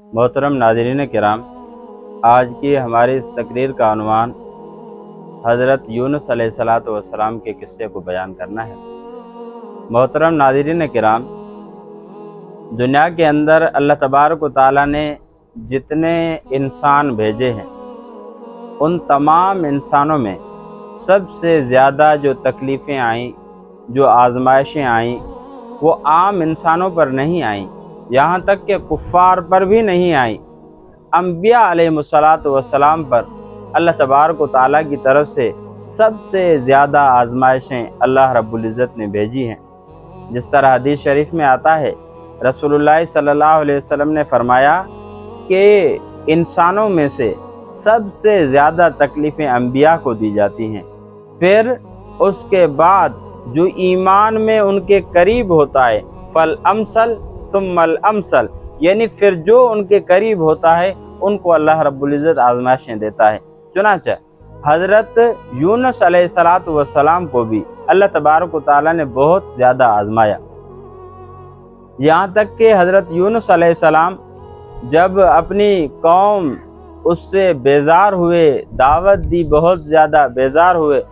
محترم ناظرین کرام، آج کی ہماری اس تقریر کا عنوان حضرت یونس علیہ السلام کے قصے کو بیان کرنا ہے۔ محترم ناظرین کرام، دنیا کے اندر اللہ تبارک و تعالیٰ نے جتنے انسان بھیجے ہیں، ان تمام انسانوں میں سب سے زیادہ جو تکلیفیں آئیں، جو آزمائشیں آئیں، وہ عام انسانوں پر نہیں آئیں، یہاں تک کہ کفار پر بھی نہیں آئیں۔ انبیاء علیہ السلام پر اللہ تبارک و تعالیٰ کی طرف سے سب سے زیادہ آزمائشیں اللہ رب العزت نے بھیجی ہیں۔ جس طرح حدیث شریف میں آتا ہے، رسول اللہ صلی اللہ علیہ وسلم نے فرمایا کہ انسانوں میں سے سب سے زیادہ تکلیفیں انبیاء کو دی جاتی ہیں، پھر اس کے بعد جو ایمان میں ان کے قریب ہوتا ہے فالامثل ثم الامثل، یعنی پھر جو ان کے قریب ہوتا ہے ان کو اللہ رب العزت آزمائشیں دیتا ہے۔ چنانچہ حضرت یونس علیہ السلام کو بھی اللہ تبارک و تعالیٰ نے بہت زیادہ آزمایا، یہاں تک کہ حضرت یونس علیہ السلام جب اپنی قوم اس سے بیزار ہوئے، دعوت دی، بہت زیادہ بیزار ہوئے،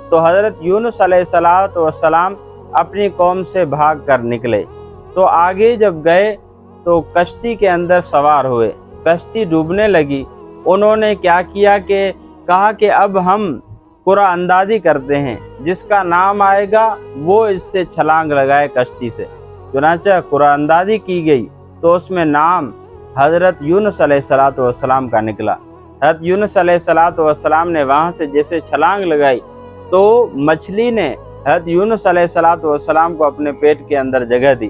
تو حضرت یونس علیہ السلام اپنی قوم سے بھاگ کر نکلے۔ تو آگے جب گئے تو کشتی کے اندر سوار ہوئے، کشتی ڈوبنے لگی۔ انہوں نے کیا کیا کہ کہا کہ اب ہم قرعہ اندازی کرتے ہیں، جس کا نام آئے گا وہ اس سے چھلانگ لگائے کشتی سے۔ چنانچہ قرعہ اندازی کی گئی تو اس میں نام حضرت یونس علیہ السلام کا نکلا۔ حضرت یونس علیہ السلام نے وہاں سے جیسے چھلانگ لگائی تو مچھلی نے حضرت یونس علیہ السلام کو اپنے پیٹ کے اندر جگہ دی۔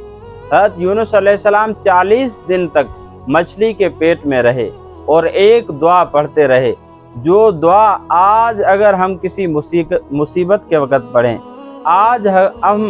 حضرت یونس علیہ السلام 40 دن تک مچھلی کے پیٹ میں رہے اور ایک دعا پڑھتے رہے، جو دعا آج اگر ہم کسی مصیبت کے وقت پڑھیں، آج ہم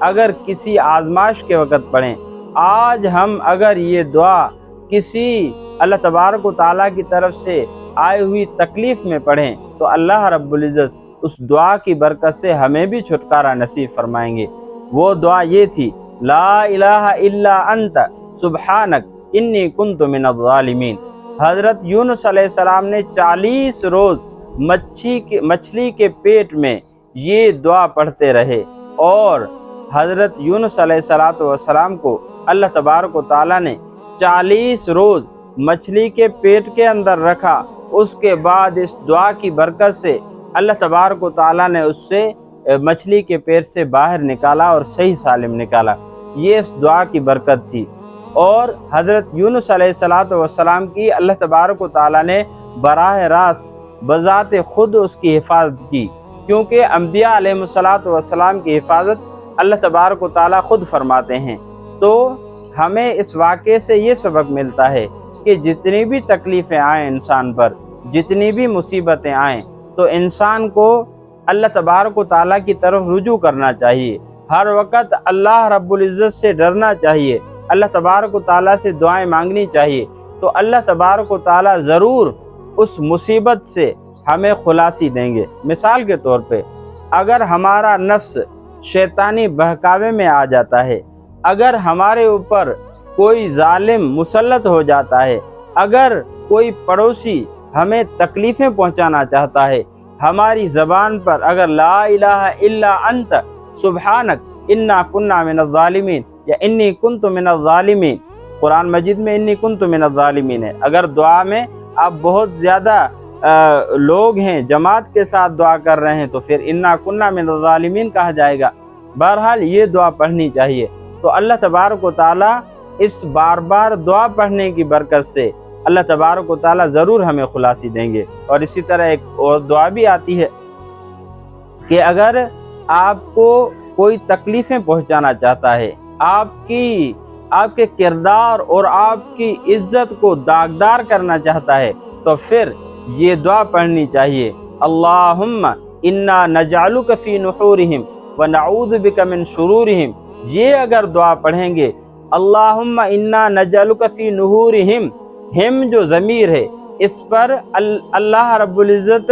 اگر کسی آزمائش کے وقت پڑھیں، آج ہم اگر یہ دعا کسی اللہ تبارک و تعالیٰ کی طرف سے آئی ہوئی تکلیف میں پڑھیں تو اللہ رب العزت اس دعا کی برکت سے ہمیں بھی چھٹکارا نصیب فرمائیں گے۔ وہ دعا یہ تھی، لا الہ الا انت سبحانک انی کنت من الظالمین۔ حضرت یونس علیہ السلام نے 40 روز مچھلی کے پیٹ میں یہ دعا پڑھتے رہے، اور حضرت یونس علیہ السلام کو اللہ تبارک و تعالیٰ نے 40 روز مچھلی کے پیٹ کے اندر رکھا۔ اس کے بعد اس دعا کی برکت سے اللہ تبارک و تعالیٰ نے اس سے مچھلی کے پیٹ سے باہر نکالا اور صحیح سالم نکالا۔ یہ اس دعا کی برکت تھی، اور حضرت یونس علیہ السلام کی اللہ تبارک و تعالیٰ نے براہ راست بذات خود اس کی حفاظت کی، کیونکہ انبیاء علیہ السلام کی حفاظت اللہ تبارک و تعالیٰ خود فرماتے ہیں۔ تو ہمیں اس واقعے سے یہ سبق ملتا ہے کہ جتنی بھی تکلیفیں آئیں انسان پر، جتنی بھی مصیبتیں آئیں، تو انسان کو اللہ تبارک و تعالیٰ کی طرف رجوع کرنا چاہیے، ہر وقت اللہ رب العزت سے ڈرنا چاہیے، اللہ تبارک و تعالیٰ سے دعائیں مانگنی چاہیے، تو اللہ تبارک و تعالیٰ ضرور اس مصیبت سے ہمیں خلاصی دیں گے۔ مثال کے طور پہ اگر ہمارا نفس شیطانی بہکاوے میں آ جاتا ہے، اگر ہمارے اوپر کوئی ظالم مسلط ہو جاتا ہے، اگر کوئی پڑوسی ہمیں تکلیفیں پہنچانا چاہتا ہے، ہماری زبان پر اگر لا الہ الا انت سبحانک انا کنا من الظالمین یا انی کنت من الظالمین، قرآن مجید میں انی کنت من الظالمین ہے، اگر دعا میں آپ بہت زیادہ لوگ ہیں، جماعت کے ساتھ دعا کر رہے ہیں، تو پھر انا کنا من الظالمین کہا جائے گا۔ بہرحال یہ دعا پڑھنی چاہیے، تو اللہ تبارک و تعالیٰ اس بار بار دعا پڑھنے کی برکت سے اللہ تبارک و تعالیٰ ضرور ہمیں خلاصی دیں گے۔ اور اسی طرح ایک اور دعا بھی آتی ہے کہ اگر آپ کو کوئی تکلیفیں پہنچانا چاہتا ہے، آپ کے کردار اور آپ کی عزت کو داغدار کرنا چاہتا ہے، تو پھر یہ دعا پڑھنی چاہیے، اللہم انا نجعلک فی نحورہم ونعوذ بک من شرورہم۔ یہ اگر دعا پڑھیں گے، اللہم انا نجعلک فی نحورہم، ہم جو ضمیر ہے اس پر اللہ رب العزت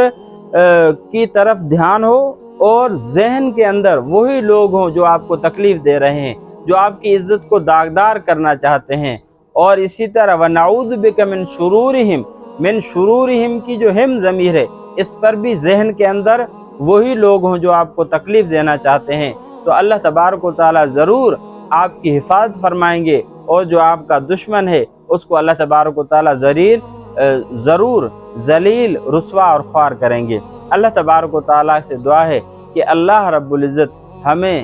کی طرف دھیان ہو، اور ذہن کے اندر وہی لوگ ہوں جو آپ کو تکلیف دے رہے ہیں، جو آپ کی عزت کو داغدار کرنا چاہتے ہیں، اور اسی طرح وَنَعُوذُ بِكَ مِن شُرُورِهِمْ کی جو ہم ضمیر ہے، اس پر بھی ذہن کے اندر وہی لوگ ہوں جو آپ کو تکلیف دینا چاہتے ہیں، تو اللہ تبارک و تعالیٰ ضرور آپ کی حفاظت فرمائیں گے، اور جو آپ کا دشمن ہے اس کو اللہ تبارک و تعالیٰ ضرور ذلیل، رسوا اور خوار کریں گے۔ اللہ تبارک و تعالیٰ سے دعا ہے کہ اللہ رب العزت ہمیں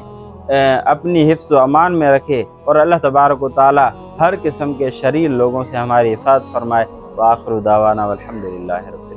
اپنی حفظ و امان میں رکھے، اور اللہ تبارک و تعالیٰ ہر قسم کے شریر لوگوں سے ہماری حفاظت فرمائے۔ وآخر دعوانا والحمدللہ رب العالمین۔